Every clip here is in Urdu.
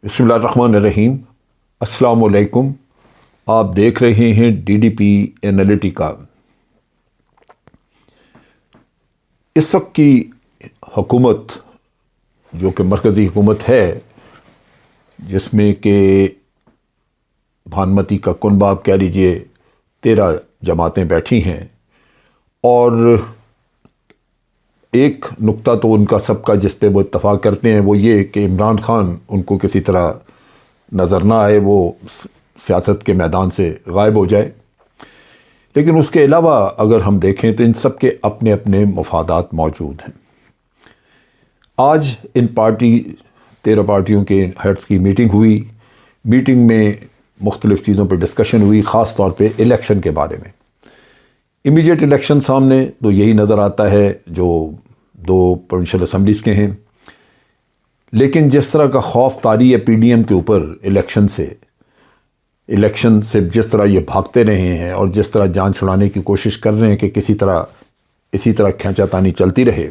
بسم اللہ الرحمن الرحیم۔ السلام علیکم۔ آپ دیکھ رہے ہیں ڈی ڈی پی اینالیٹیکا۔ اس وقت کی حکومت جو کہ مرکزی حکومت ہے، جس میں کہ بھانمتی کا کنبہ آپ کہہ لیجئے 13 جماعتیں بیٹھی ہیں، اور ایک نقطہ تو ان کا سب کا جس پہ وہ اتفاق کرتے ہیں وہ یہ کہ عمران خان ان کو کسی طرح نظر نہ آئے، وہ سیاست کے میدان سے غائب ہو جائے۔ لیکن اس کے علاوہ اگر ہم دیکھیں تو ان سب کے اپنے اپنے مفادات موجود ہیں۔ آج ان 13 پارٹیوں کے ہیڈز کی میٹنگ ہوئی۔ میٹنگ میں مختلف چیزوں پہ ڈسکشن ہوئی، خاص طور پہ الیکشن کے بارے میں۔ امیڈیٹ الیکشن سامنے تو یہی نظر آتا ہے جو 2 پروونشل اسمبلیز کے ہیں، لیکن جس طرح کا خوف طاری ہے پی ڈی ایم کے اوپر الیکشن سے جس طرح یہ بھاگتے رہے ہیں اور جس طرح جان چھڑانے کی کوشش کر رہے ہیں کہ اسی طرح کھینچا تانی چلتی رہے،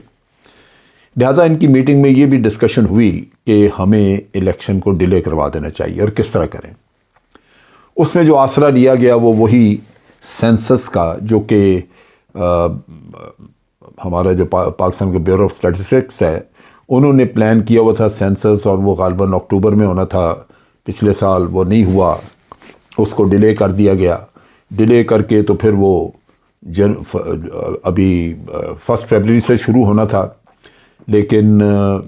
لہذا ان کی میٹنگ میں یہ بھی ڈسکشن ہوئی کہ ہمیں الیکشن کو ڈیلے کروا دینا چاہیے اور کس طرح کریں۔ اس میں جو آسرا لیا گیا وہ وہی سینسس کا، جو کہ ہمارا جو پاکستان کا بیورو آف اسٹیٹسٹکس ہے، انہوں نے پلان کیا ہوا تھا سینسس، اور وہ غالباً اکتوبر میں ہونا تھا۔ پچھلے سال وہ نہیں ہوا، اس کو ڈیلے کر دیا گیا۔ ڈیلے کر کے تو پھر وہ ابھی 1 فروری سے شروع ہونا تھا، لیکن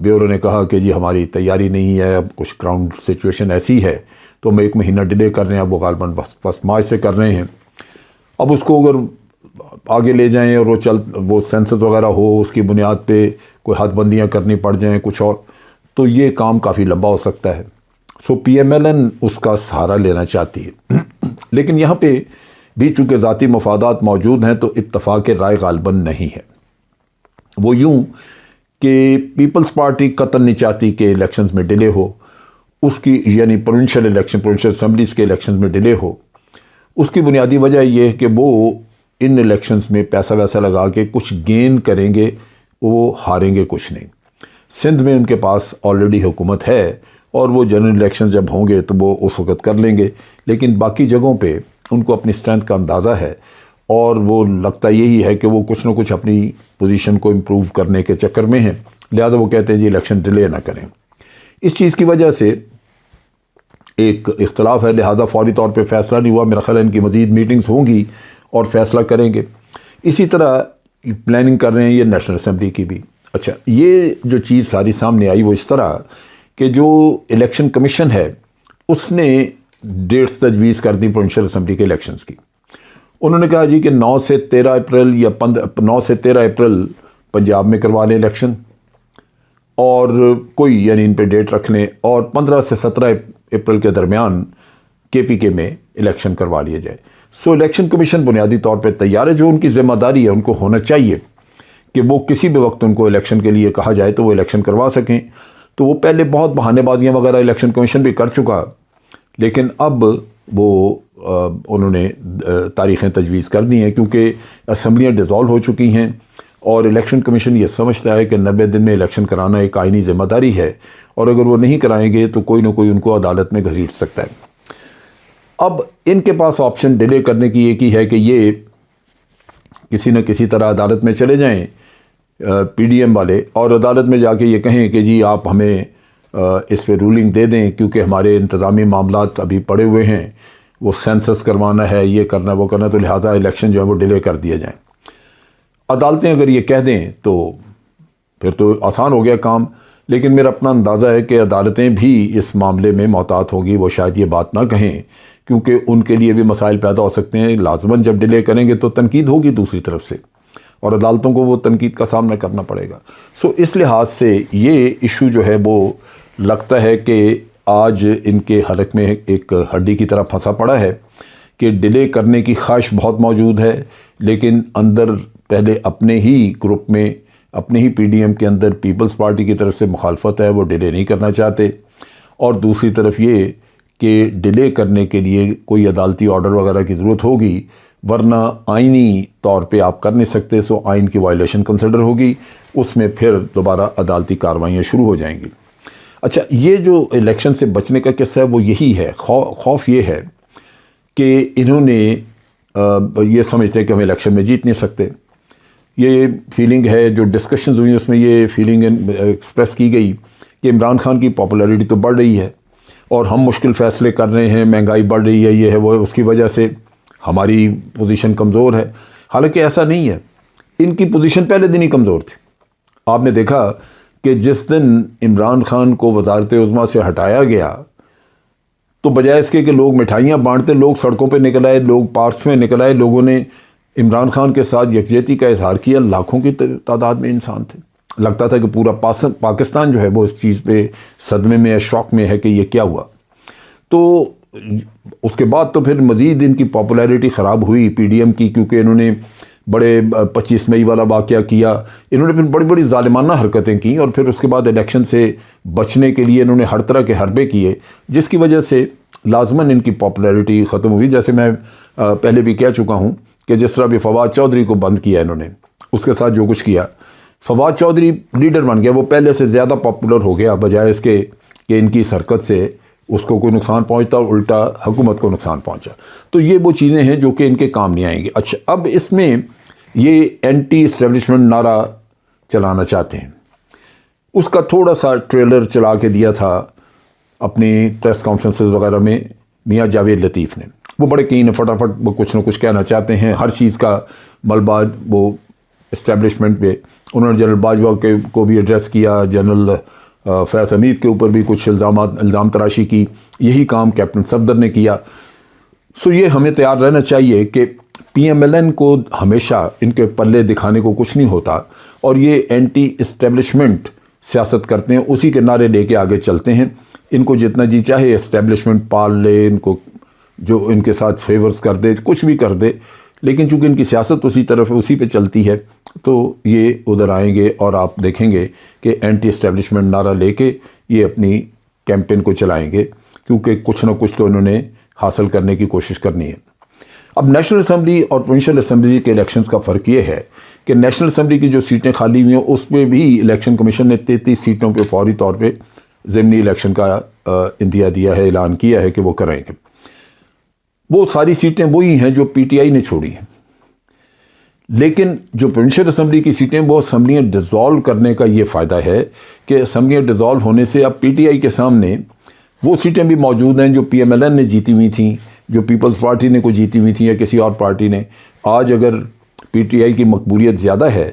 بیورو نے کہا کہ جی ہماری تیاری نہیں ہے، اب کچھ گراؤنڈ سچویشن ایسی ہے تو ہم 1 مہینہ ڈیلے کر رہے ہیں۔ اب وہ غالباً 1 مارچ سے کر رہے ہیں۔ اب اس کو اگر آگے لے جائیں اور وہ سینسس وغیرہ ہو، اس کی بنیاد پہ کوئی حد بندیاں کرنی پڑ جائیں کچھ اور، تو یہ کام کافی لمبا ہو سکتا ہے۔ سو پی ایم ایل این اس کا سہارا لینا چاہتی ہے، لیکن یہاں پہ بھی چونکہ ذاتی مفادات موجود ہیں تو اتفاق رائے غالباً نہیں ہے۔ وہ یوں کہ پیپلز پارٹی قطعاً نہیں چاہتی کہ الیکشنز میں ڈیلے ہو، اس کی یعنی پروونشل اسمبلیز کے الیکشنز میں ڈیلے ہو۔ اس کی بنیادی وجہ یہ ہے کہ وہ ان الیکشنز میں پیسہ ویسا لگا کے کچھ گین کریں گے، وہ ہاریں گے کچھ نہیں۔ سندھ میں ان کے پاس آلریڈی حکومت ہے، اور وہ جنرل الیکشن جب ہوں گے تو وہ اس وقت کر لیں گے، لیکن باقی جگہوں پہ ان کو اپنی اسٹرینتھ کا اندازہ ہے، اور وہ لگتا یہی ہے کہ وہ کچھ نہ کچھ اپنی پوزیشن کو امپروو کرنے کے چکر میں ہیں، لہذا وہ کہتے ہیں جی الیکشن ڈیلے نہ کریں۔ اس چیز کی وجہ سے ایک اختلاف ہے، لہٰذا فوری طور پہ فیصلہ نہیں ہوا۔ میرا خیال ہے ان کی مزید میٹنگز ہوں گی اور فیصلہ کریں گے۔ اسی طرح پلاننگ کر رہے ہیں یہ نیشنل اسمبلی کی بھی۔ اچھا، یہ جو چیز ساری سامنے آئی وہ اس طرح کہ جو الیکشن کمیشن ہے اس نے ڈیٹس تجویز کر دی پروونشل اسمبلی کے الیکشنز کی۔ انہوں نے کہا جی کہ 9 سے 13 اپریل یا 9 سے 13 اپریل پنجاب میں کروا لیں الیکشن، اور کوئی یعنی ان پہ ڈیٹ رکھ لیں، اور 15 سے 17 اپریل کے درمیان کے میں الیکشن کروا لیا جائے۔ سو الیکشن کمیشن بنیادی طور پہ تیار ہے، جو ان کی ذمہ داری ہے، ان کو ہونا چاہیے کہ وہ کسی بھی وقت ان کو الیکشن کے لیے کہا جائے تو وہ الیکشن کروا سکیں۔ تو وہ پہلے بہت بہانے بازیاں وغیرہ الیکشن کمیشن بھی کر چکا، لیکن اب وہ انہوں نے تاریخیں تجویز کر دی ہیں، کیونکہ اسمبلیاں ڈیزالو ہو چکی ہیں، اور الیکشن کمیشن یہ سمجھتا ہے کہ 90 دن میں الیکشن کرانا ایک آئینی ذمہ داری ہے، اور اگر وہ نہیں کرائیں گے تو کوئی نہ کوئی ان کو عدالت میں گھسیٹ سکتا ہے۔ اب ان کے پاس آپشن ڈیلے کرنے کی ایک ہی ہے کہ یہ کسی نہ کسی طرح عدالت میں چلے جائیں پی ڈی ایم والے، اور عدالت میں جا کے یہ کہیں کہ جی آپ ہمیں اس پہ رولنگ دے دیں، کیونکہ ہمارے انتظامی معاملات ابھی پڑے ہوئے ہیں، وہ سینسس کروانا ہے، یہ کرنا وہ کرنا، تو لہٰذا الیکشن جو ہے وہ ڈیلے کر دیا جائیں۔ عدالتیں اگر یہ کہہ دیں تو پھر تو آسان ہو گیا کام، لیکن میرا اپنا اندازہ ہے کہ عدالتیں بھی اس معاملے میں محتاط ہوگی، وہ شاید یہ بات نہ کہیں، کیونکہ ان کے لیے بھی مسائل پیدا ہو سکتے ہیں۔ لازماً جب ڈیلے کریں گے تو تنقید ہوگی دوسری طرف سے، اور عدالتوں کو وہ تنقید کا سامنا کرنا پڑے گا۔ سو اس لحاظ سے یہ ایشو جو ہے وہ لگتا ہے کہ آج ان کے حلق میں ایک ہڈی کی طرح پھنسا پڑا ہے کہ ڈیلے کرنے کی خواہش بہت موجود ہے، لیکن اندر پہلے اپنے ہی گروپ میں، اپنے ہی پی ڈی ایم کے اندر پیپلز پارٹی کی طرف سے مخالفت ہے، وہ ڈیلے نہیں کرنا چاہتے، اور دوسری طرف یہ کہ ڈیلے کرنے کے لیے کوئی عدالتی آرڈر وغیرہ کی ضرورت ہوگی، ورنہ آئینی طور پہ آپ کر نہیں سکتے، سو آئین کی وائلیشن کنسیڈر ہوگی، اس میں پھر دوبارہ عدالتی کارروائیاں شروع ہو جائیں گی۔ اچھا، یہ جو الیکشن سے بچنے کا قصہ ہے وہ یہی ہے، خوف یہ ہے کہ انہوں نے یہ سمجھتے ہیں کہ ہم الیکشن میں جیت نہیں سکتے. یہ فیلنگ ہے، جو ڈسکشنز ہوئی اس میں یہ فیلنگ ایکسپریس کی گئی کہ عمران خان کی پاپولیرٹی تو بڑھ رہی ہے اور ہم مشکل فیصلے کر رہے ہیں، مہنگائی بڑھ رہی ہے، یہ ہے وہ، اس کی وجہ سے ہماری پوزیشن کمزور ہے. حالانکہ ایسا نہیں ہے، ان کی پوزیشن پہلے دن ہی کمزور تھی. آپ نے دیکھا کہ جس دن عمران خان کو وزارت عظمیٰ سے ہٹایا گیا تو بجائے اس کے کہ لوگ مٹھائیاں بانٹتے، لوگ سڑکوں پہ نکل آئے، لوگ پارکس میں نکل آئے، لوگوں نے عمران خان کے ساتھ یکجہتی کا اظہار کیا. لاکھوں کی تعداد میں انسان تھے. لگتا تھا کہ پورا پاکستان جو ہے وہ اس چیز پہ صدمے میں ہے، شوق میں ہے کہ یہ کیا ہوا. تو اس کے بعد تو پھر مزید ان کی پاپولیرٹی خراب ہوئی پی ڈی ایم کی، کیونکہ انہوں نے بڑے 25 مئی والا واقعہ کیا، انہوں نے پھر بڑی بڑی ظالمانہ حرکتیں کیں، اور پھر اس کے بعد الیکشن سے بچنے کے لیے انہوں نے ہر طرح کے حربے کیے، جس کی وجہ سے لازماً ان کی پاپولیرٹی ختم ہوئی. جیسے میں پہلے بھی کہہ چکا ہوں کہ جس طرح بھی فواد چودھری کو بند کیا انہوں نے، اس کے ساتھ جو کچھ کیا، فواد چودھری لیڈر بن گیا، وہ پہلے سے زیادہ پاپولر ہو گیا، بجائے اس کے کہ ان کی اس حرکت سے اس کو کوئی نقصان پہنچتا، الٹا حکومت کو نقصان پہنچا. تو یہ وہ چیزیں ہیں جو کہ ان کے کام نہیں آئیں گی. اچھا، اب اس میں یہ اینٹی اسٹیبلشمنٹ نعرہ چلانا چاہتے ہیں. اس کا تھوڑا سا ٹریلر چلا کے دیا تھا اپنی پریس کانفرنسز وغیرہ میں میاں جاوید لطیف نے. وہ بڑے کین ہیں، فٹافٹ وہ کچھ نہ کچھ کہنا چاہتے ہیں، ہر چیز کا ملبہ وہ اسٹیبلشمنٹ پہ. انہوں نے جنرل باجوہ کو بھی ایڈریس کیا، جنرل فیض حمید کے اوپر بھی کچھ الزام تراشی کی. یہی کام کیپٹن صفدر نے کیا. سو یہ ہمیں تیار رہنا چاہیے کہ پی ایم ایل این کو ہمیشہ ان کے پلے دکھانے کو کچھ نہیں ہوتا، اور یہ اینٹی اسٹیبلشمنٹ سیاست کرتے ہیں، اسی کے نعرے لے کے آگے چلتے ہیں. ان کو جتنا جی چاہے اسٹیبلشمنٹ پال لے، ان کو جو ان کے ساتھ فیورز کر دے، کچھ بھی کر دے، لیکن چونکہ ان کی سیاست اسی پہ چلتی ہے تو یہ ادھر آئیں گے اور آپ دیکھیں گے کہ اینٹی اسٹیبلشمنٹ نعرہ لے کے یہ اپنی کیمپین کو چلائیں گے، کیونکہ کچھ نہ کچھ تو انہوں نے حاصل کرنے کی کوشش کرنی ہے. اب نیشنل اسمبلی اور پروونشل اسمبلی کے الیکشنز کا فرق یہ ہے کہ نیشنل اسمبلی کی جو سیٹیں خالی ہوئی ہیں اس میں بھی الیکشن کمیشن نے 33 سیٹوں پہ فوری طور پہ ضمنی الیکشن کا اندیا دیا ہے، اعلان کیا ہے کہ وہ کریں گے. وہ ساری سیٹیں وہی ہیں جو پی ٹی آئی نے چھوڑی ہیں، لیکن جو پروونشل اسمبلی کی سیٹیں وہ اسمبلیاں ڈیزالو کرنے کا یہ فائدہ ہے کہ اسمبلیاں ڈیزالو ہونے سے اب پی ٹی آئی کے سامنے وہ سیٹیں بھی موجود ہیں جو پی ایم ایل این نے جیتی ہوئی تھیں، جو پیپلز پارٹی نے کوئی جیتی ہوئی تھیں یا کسی اور پارٹی نے. آج اگر پی ٹی آئی کی مقبولیت زیادہ ہے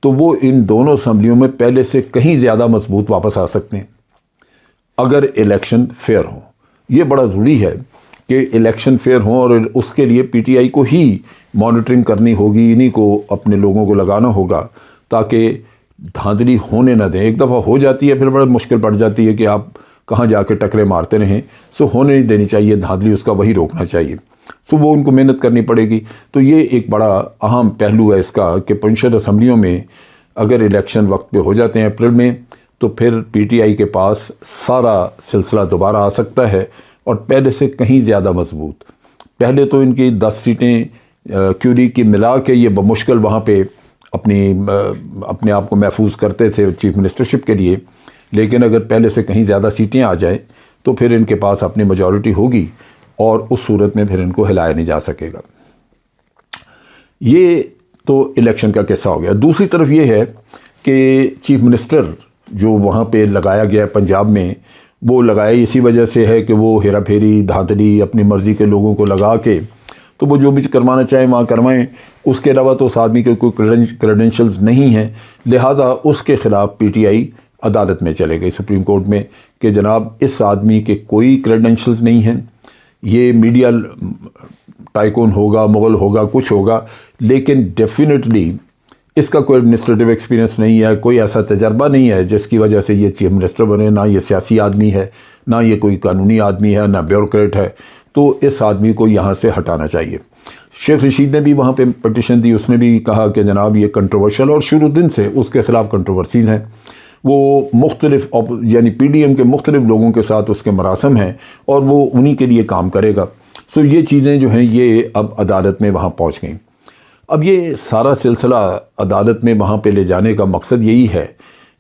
تو وہ ان دونوں اسمبلیوں میں پہلے سے کہیں زیادہ مضبوط واپس آ سکتے ہیں اگر الیکشن فیئر ہوں. یہ بڑا ضروری ہے کہ الیکشن فیئر ہوں، اور اس کے لیے پی ٹی آئی کو ہی مانیٹرنگ کرنی ہوگی، انہی کو اپنے لوگوں کو لگانا ہوگا تاکہ دھاندلی ہونے نہ دیں. ایک دفعہ ہو جاتی ہے پھر بڑا مشکل پڑ جاتی ہے کہ آپ کہاں جا کے ٹکرے مارتے رہیں. سو ہونے نہیں دینی چاہیے دھاندلی، اس کا وہی روکنا چاہیے. سو وہ ان کو محنت کرنی پڑے گی. تو یہ ایک بڑا اہم پہلو ہے اس کا کہ پروونشل اسمبلیوں میں اگر الیکشن وقت پہ ہو جاتے ہیں اپریل میں تو پھر پی ٹی آئی کے پاس سارا سلسلہ دوبارہ آ سکتا ہے اور پہلے سے کہیں زیادہ مضبوط. پہلے تو ان کی 10 سیٹیں کیوری کی ملا کے یہ بمشکل وہاں پہ اپنے آپ کو محفوظ کرتے تھے چیف منسٹرشپ کے لیے، لیکن اگر پہلے سے کہیں زیادہ سیٹیں آ جائیں تو پھر ان کے پاس اپنی میجورٹی ہوگی اور اس صورت میں پھر ان کو ہلایا نہیں جا سکے گا. یہ تو الیکشن کا قصہ ہو گیا. دوسری طرف یہ ہے کہ چیف منسٹر جو وہاں پہ لگایا گیا پنجاب میں، وہ لگایا اسی وجہ سے ہے کہ وہ ہیرا پھیری دھاندلی اپنی مرضی کے لوگوں کو لگا کے تو وہ جو بھی کروانا چاہیں وہاں کروائیں. اس کے علاوہ تو اس آدمی کے کوئی کریڈنشلز نہیں ہیں، لہٰذا اس کے خلاف پی ٹی آئی عدالت میں چلے گئی، سپریم کورٹ میں، کہ جناب اس آدمی کے کوئی کریڈنشلز نہیں ہیں، یہ میڈیا ٹائکون ہوگا، مغل ہوگا، کچھ ہوگا، لیکن ڈیفینیٹلی اس کا کوئی ایڈمنسٹریٹو ایکسپیرینس نہیں ہے، کوئی ایسا تجربہ نہیں ہے جس کی وجہ سے یہ چیف منسٹر بنے. نہ یہ سیاسی آدمی ہے، نہ یہ کوئی قانونی آدمی ہے، نہ بیوروکریٹ ہے. تو اس آدمی کو یہاں سے ہٹانا چاہیے. شیخ رشید نے بھی وہاں پہ پٹیشن دی، اس نے بھی کہا کہ جناب یہ کنٹروورشل، اور شروع دن سے اس کے خلاف کنٹروورسیز ہیں. وہ مختلف یعنی پی ڈی ایم کے مختلف لوگوں کے ساتھ اس کے مراسم ہیں اور وہ انہی کے لیے کام کرے گا. سو یہ چیزیں جو ہیں یہ اب عدالت میں وہاں پہنچ گئیں. اب یہ سارا سلسلہ عدالت میں وہاں پہ لے جانے کا مقصد یہی ہے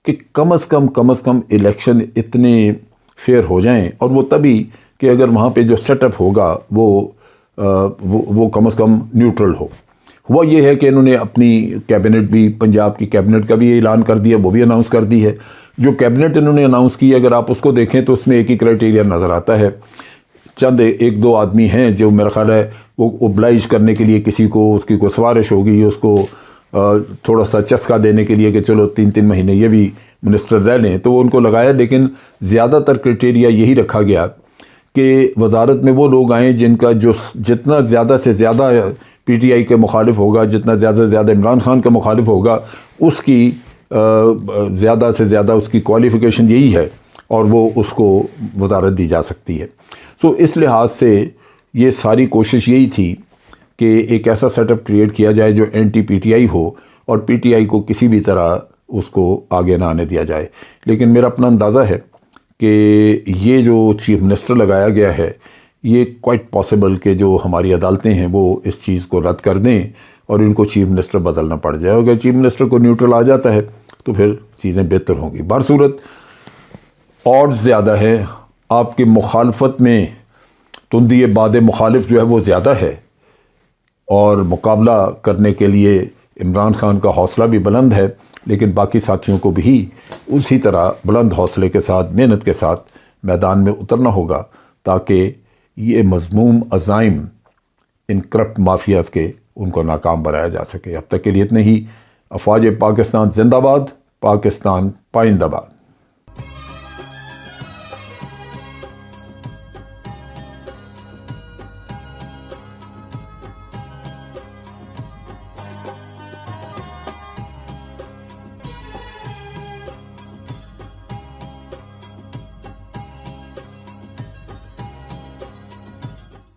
کہ کم از کم الیکشن اتنے فیئر ہو جائیں، اور وہ تبھی کہ اگر وہاں پہ جو سیٹ اپ ہوگا وہ کم از کم نیوٹرل ہو۔ ہوا یہ ہے کہ انہوں نے اپنی کیبنٹ بھی، پنجاب کی کیبنٹ کا بھی یہ اعلان کر دیا، وہ بھی اناؤنس کر دی ہے۔ جو کیبنٹ انہوں نے اناؤنس کی، اگر آپ اس کو دیکھیں تو اس میں ایک ہی کرائٹیریا نظر آتا ہے، چند ایک دو آدمی ہیں جو میرا خیال ہے وہ اوبلائز کرنے کے لیے کسی کو، اس کی کوئی سفارش ہوگی، اس کو تھوڑا سا چسکا دینے کے لیے کہ چلو 3 مہینے یہ بھی منسٹر رہ لیں، تو وہ ان کو لگایا۔ لیکن زیادہ تر کرائٹیریا یہی رکھا گیا کہ وزارت میں وہ لوگ آئیں جن کا جتنا زیادہ سے زیادہ پی ٹی آئی کے مخالف ہوگا، جتنا زیادہ سے زیادہ عمران خان کا مخالف ہوگا، اس کی زیادہ سے زیادہ اس کی کوالیفیکیشن یہی ہے اور وہ اس کو وزارت دی جا سکتی ہے۔ تو اس لحاظ سے یہ ساری کوشش یہی تھی کہ ایک ایسا سیٹ اپ کریٹ کیا جائے جو اینٹی پی ٹی آئی ہو، اور پی ٹی آئی کو کسی بھی طرح اس کو آگے نہ آنے دیا جائے۔ لیکن میرا اپنا اندازہ ہے کہ یہ جو چیف منسٹر لگایا گیا ہے، یہ کوائٹ پاسبل کہ جو ہماری عدالتیں ہیں وہ اس چیز کو رد کر دیں اور ان کو چیف منسٹر بدلنا پڑ جائے۔ اگر چیف منسٹر کو نیوٹرل آ جاتا ہے تو پھر چیزیں بہتر ہوں گی۔ برصورت اور زیادہ ہے، آپ کی مخالفت میں تندی باد مخالف جو ہے وہ زیادہ ہے، اور مقابلہ کرنے کے لیے عمران خان کا حوصلہ بھی بلند ہے، لیکن باقی ساتھیوں کو بھی اسی طرح بلند حوصلے کے ساتھ، محنت کے ساتھ میدان میں اترنا ہوگا تاکہ یہ مذموم عزائم ان کرپٹ مافیاز کے ان کو ناکام بنایا جا سکے۔ اب تک کے لیے اتنے ہی۔ افواج پاکستان زندہ باد، پاکستان پائندہ باد۔